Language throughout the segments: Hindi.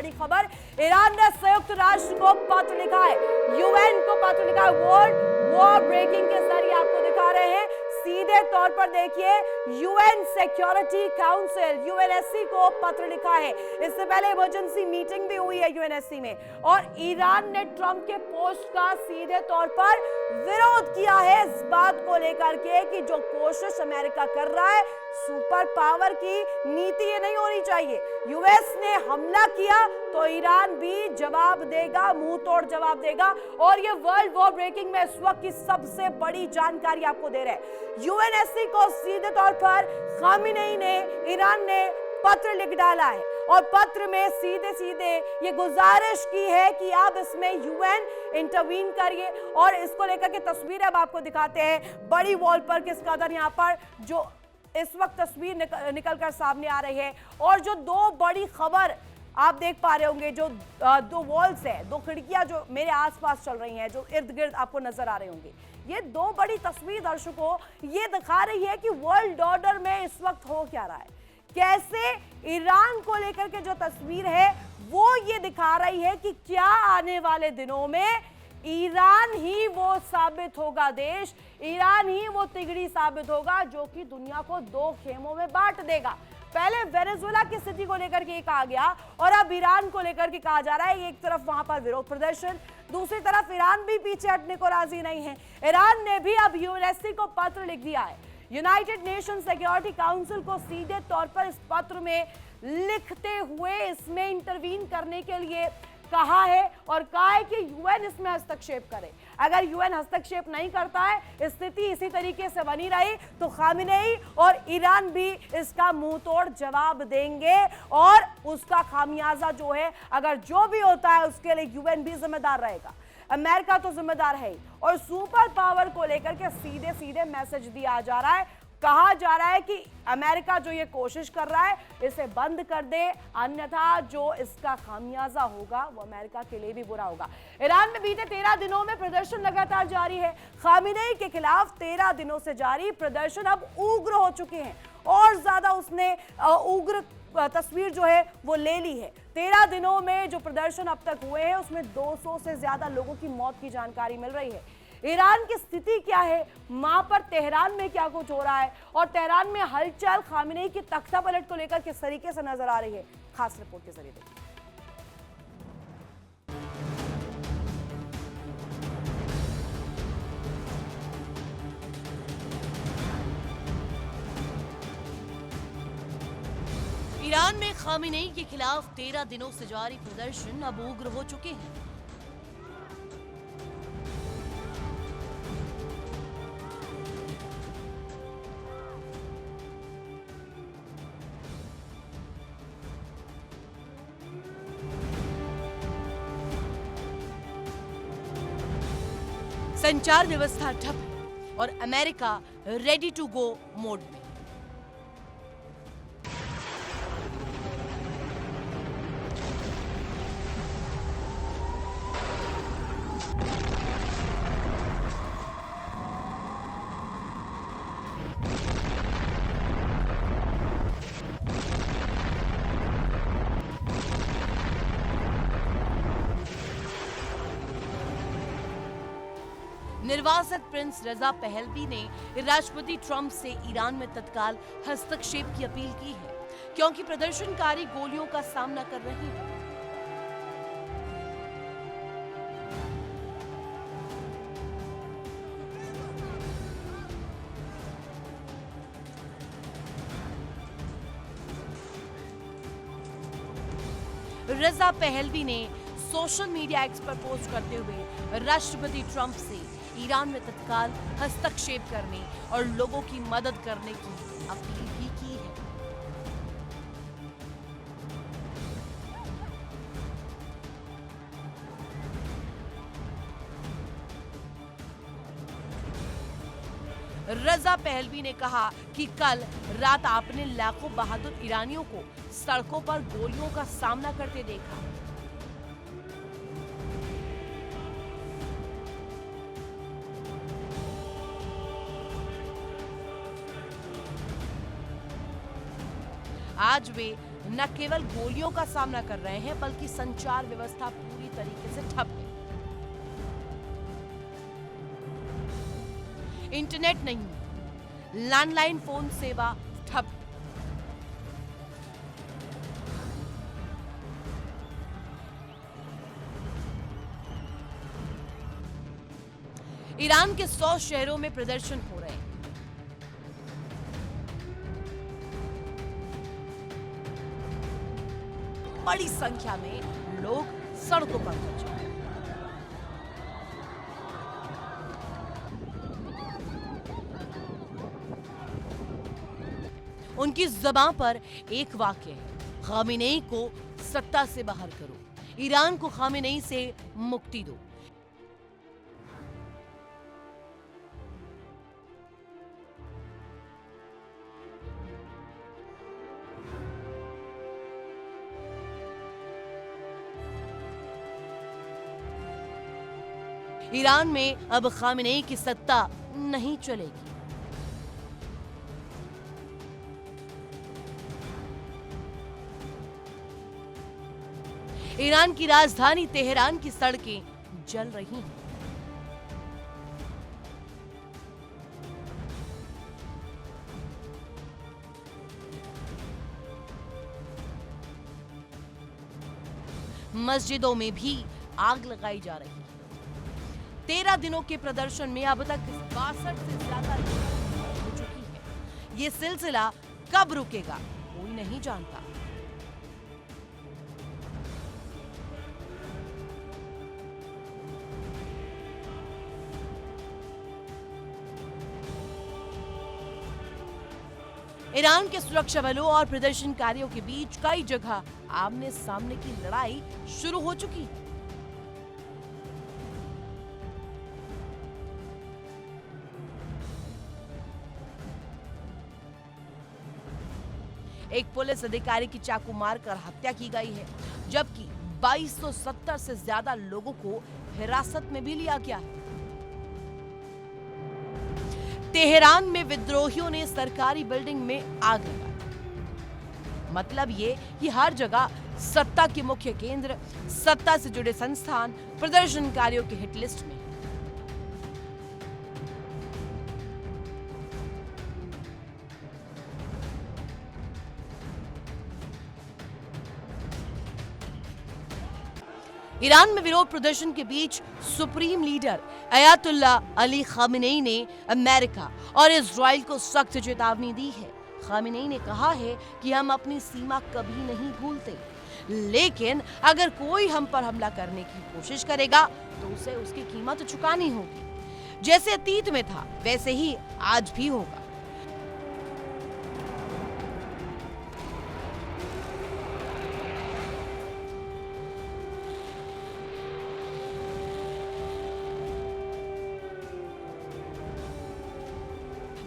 बड़ी खबर, ईरान ने संयुक्त राष्ट्र को पत्र लिखा है, यूएन को पत्र लिखा है। वर्ल्ड वॉर ब्रेकिंग के जरिए आपको दिखा रहे हैं, सीधे तौर पर देखिए यूएन सिक्योरिटी काउंसिल यूएनएससी को पत्र लिखा है। इससे पहले इमरजेंसी मीटिंग भी हुई है यूएनएससी में, और ईरान ने ट्रंप के पोस्ट का सीधे तौर पर विरोध किया है इस बात को लेकर के कि जो कोशिश अमेरिका कर रहा है, सुपर पावर की नीति ये नहीं होनी चाहिए। यूएस ने हमला किया तो ईरान भी जवाब देगा, मुंह तोड़ जवाब देगा। और ये वर्ल्ड वॉर ब्रेकिंग में इस वक्त की सबसे बड़ी जानकारी आपको दे रहे हैं। यूएनएससी को सीधे तौर पर खामेनी ने, ईरान ने पत्र लिख डाला है, और पत्र में सीधे सीधे ये गुजारिश की है कि आप इसमें यूएन इंटरवीन करिए। और इसको लेकर के तस्वीरें अब आपको दिखाते हैं बड़ी वॉल पर, किस कदर यहाँ पर जो इस वक्त तस्वीर निकल कर सामने आ रही है। और जो दो बड़ी खबर आप देख पा रहे होंगे, जो दो वॉल्स है, दो खिड़कियां जो मेरे आसपास चल रही हैं, जो इर्द गिर्द आपको नजर आ रहे होंगे, ये दो बड़ी तस्वीर दर्शकों ये दिखा रही है कि वर्ल्ड ऑर्डर में इस वक्त हो क्या रहा है। कैसे ईरान को लेकर के जो तस्वीर है वो ये दिखा रही है कि क्या आने वाले दिनों में ईरान ही वो साबित होगा देश, ईरान ही वो तिगड़ी साबित होगा जो कि दुनिया को दो खेमों में बांट देगा। पहले वेनेजुएला की स्थिति को लेकर के कहा गया, और अब ईरान को लेकर के कहा जा रहा है। एक तरफ वहां पर विरोध प्रदर्शन, दूसरी तरफ ईरान भी पीछे हटने को राजी नहीं है। ईरान ने भी अब यूएनएससी को पत्र लिख दिया है, यूनाइटेड नेशन सिक्योरिटी काउंसिल को सीधे तौर पर इस पत्र में लिखते हुए इसमें इंटरवीन करने के लिए कहा है, और कहा है कि यूएन इसमें हस्तक्षेप करे। अगर यूएन हस्तक्षेप नहीं करता है, स्थिति इसी तरीके से बनी रही, तो खामेनी और ईरान भी इसका मुंह तोड़ जवाब देंगे, और उसका खामियाजा जो है, अगर जो भी होता है उसके लिए यूएन भी जिम्मेदार रहेगा, अमेरिका तो जिम्मेदार है ही। और सुपर पावर को लेकर के सीधे सीधे मैसेज दिया जा रहा है, कहा जा रहा है कि अमेरिका जो ये कोशिश कर रहा है इसे बंद कर दे, अन्यथा जो इसका खामियाजा होगा वो अमेरिका के लिए भी बुरा होगा। ईरान में बीते 13 दिनों में प्रदर्शन लगातार जारी है। खामेनी के खिलाफ 13 दिनों से जारी प्रदर्शन अब उग्र हो चुके हैं, और ज्यादा उसने उग्र तस्वीर जो है वो ले ली है। 13 दिनों में जो प्रदर्शन अब तक हुए हैं उसमें 200 से ज्यादा लोगों की मौत की जानकारी मिल रही है। ईरान की स्थिति क्या है, वहां पर तेहरान में क्या कुछ हो रहा है, और तेहरान में हलचल खामेनी की तख्ता पलट को लेकर किस तरीके से नजर आ रही है, खास रिपोर्ट के जरिए देखिए। ईरान में खामेनी के खिलाफ 13 दिनों से जारी प्रदर्शन अब उग्र हो चुके हैं। संचार व्यवस्था ठप है और America ready to go mode में। निर्वासित प्रिंस रजा पहलवी ने राष्ट्रपति ट्रंप से ईरान में तत्काल हस्तक्षेप की अपील की है, क्योंकि प्रदर्शनकारी गोलियों का सामना कर रहे हैं। रजा पहलवी ने सोशल मीडिया एक्स पर पोस्ट करते हुए राष्ट्रपति ट्रंप से ईरान में तत्काल हस्तक्षेप करने और लोगों की मदद करने की अपील भी की है। रजा पहलवी ने कहा कि कल रात आपने लाखों बहादुर ईरानियों को सड़कों पर गोलियों का सामना करते देखा। आज वे न केवल गोलियों का सामना कर रहे हैं बल्कि संचार व्यवस्था पूरी तरीके से ठप है। इंटरनेट नहीं, लैंडलाइन फोन सेवा ठप। ईरान के 100 शहरों में प्रदर्शन हो रहे हैं। बड़ी संख्या में लोग सड़कों पर पहुंचे। उनकी ज़बान पर एक वाक्य है, खामेनेई को सत्ता से बाहर करो, ईरान को खामेनेई से मुक्ति दो। ईरान में अब खामेनेई की सत्ता नहीं चलेगी। ईरान की राजधानी तेहरान की सड़कें जल रही हैं। मस्जिदों में भी आग लगाई जा रही है। 13 दिनों के प्रदर्शन में अब तक 62 से ज्यादा हो चुकी है। ये सिलसिला कब रुकेगा कोई नहीं जानता। ईरान के सुरक्षा बलों और प्रदर्शनकारियों के बीच कई जगह आमने सामने की लड़ाई शुरू हो चुकी है। एक पुलिस अधिकारी की चाकू मारकर हत्या की गई है, जबकि 2270 से ज्यादा लोगों को हिरासत में भी लिया गया है। तेहरान में विद्रोहियों ने सरकारी बिल्डिंग में आग लगाई। मतलब ये कि हर जगह सत्ता के मुख्य केंद्र, सत्ता से जुड़े संस्थान प्रदर्शनकारियों के हिट लिस्ट में। ईरान में विरोध प्रदर्शन के बीच supreme leader Ayatollah Ali Khamenei ने अमेरिका और इजराइल को सख्त चेतावनी दी है। खामेनेई ने कहा है कि हम अपनी सीमा कभी नहीं भूलते, लेकिन अगर कोई हम पर हमला करने की कोशिश करेगा तो उसे उसकी कीमत चुकानी होगी। जैसे अतीत में था वैसे ही आज भी होगा।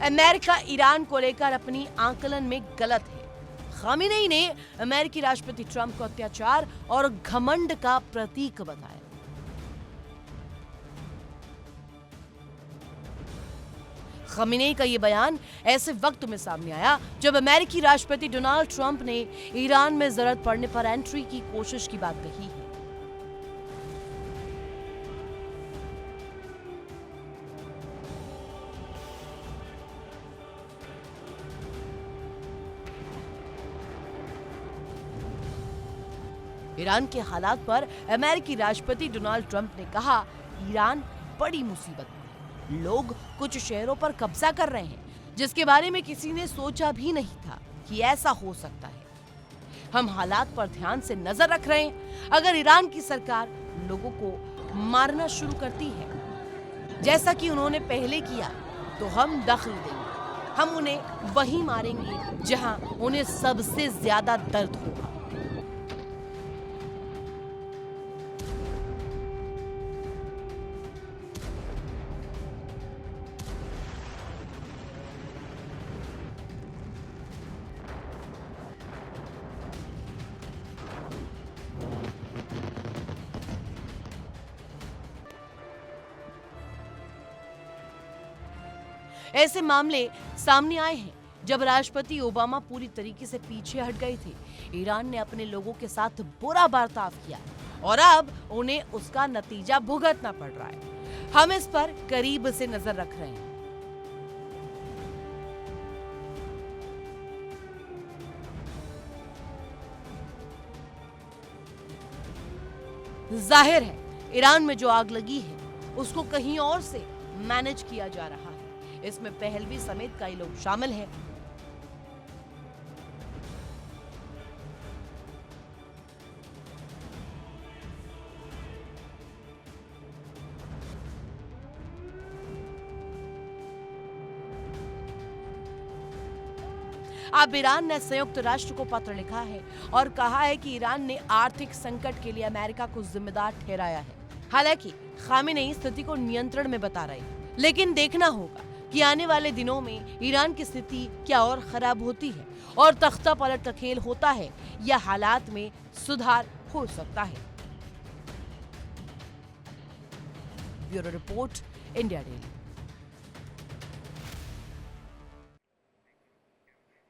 अमेरिका ईरान को लेकर अपनी आकलन में गलत है। खामेनेई ने अमेरिकी राष्ट्रपति ट्रंप को अत्याचार और घमंड का प्रतीक बताया। खामेनेई का ये बयान ऐसे वक्त में सामने आया जब अमेरिकी राष्ट्रपति डोनाल्ड ट्रंप ने ईरान में जरूरत पड़ने पर एंट्री की कोशिश की बात कही है। ईरान के हालात पर अमेरिकी राष्ट्रपति डोनाल्ड ट्रंप ने कहा, ईरान बड़ी मुसीबत में है। लोग कुछ शहरों पर कब्जा कर रहे हैं, जिसके बारे में किसी ने सोचा भी नहीं था कि ऐसा हो सकता है। हम हालात पर ध्यान से नजर रख रहे हैं। अगर ईरान की सरकार लोगों को मारना शुरू करती है, जैसा कि उन्होंने पहले किया, तो हम दखल देंगे। हम उन्हें वहीं मारेंगे जहां उन्हें सबसे ज्यादा दर्द होगा। ऐसे मामले सामने आए हैं जब राष्ट्रपति ओबामा पूरी तरीके से पीछे हट गए थे, ईरान ने अपने लोगों के साथ बुरा बर्ताव किया और अब उन्हें उसका नतीजा भुगतना पड़ रहा है। हम इस पर करीब से नजर रख रहे हैं। जाहिर है ईरान में जो आग लगी है उसको कहीं और से मैनेज किया जा रहा है। इसमें पहलवी समेत कई लोग शामिल हैं। अब ईरान ने संयुक्त राष्ट्र को पत्र लिखा है और कहा है कि ईरान ने आर्थिक संकट के लिए अमेरिका को जिम्मेदार ठहराया है। हालांकि खामेनेई स्थिति को नियंत्रण में बता रहे हैं, लेकिन देखना होगा कि आने वाले दिनों में ईरान की स्थिति क्या और खराब होती है और तख्ता पलट का खेल होता है या हालात में सुधार हो सकता है। Bureau report, India daily.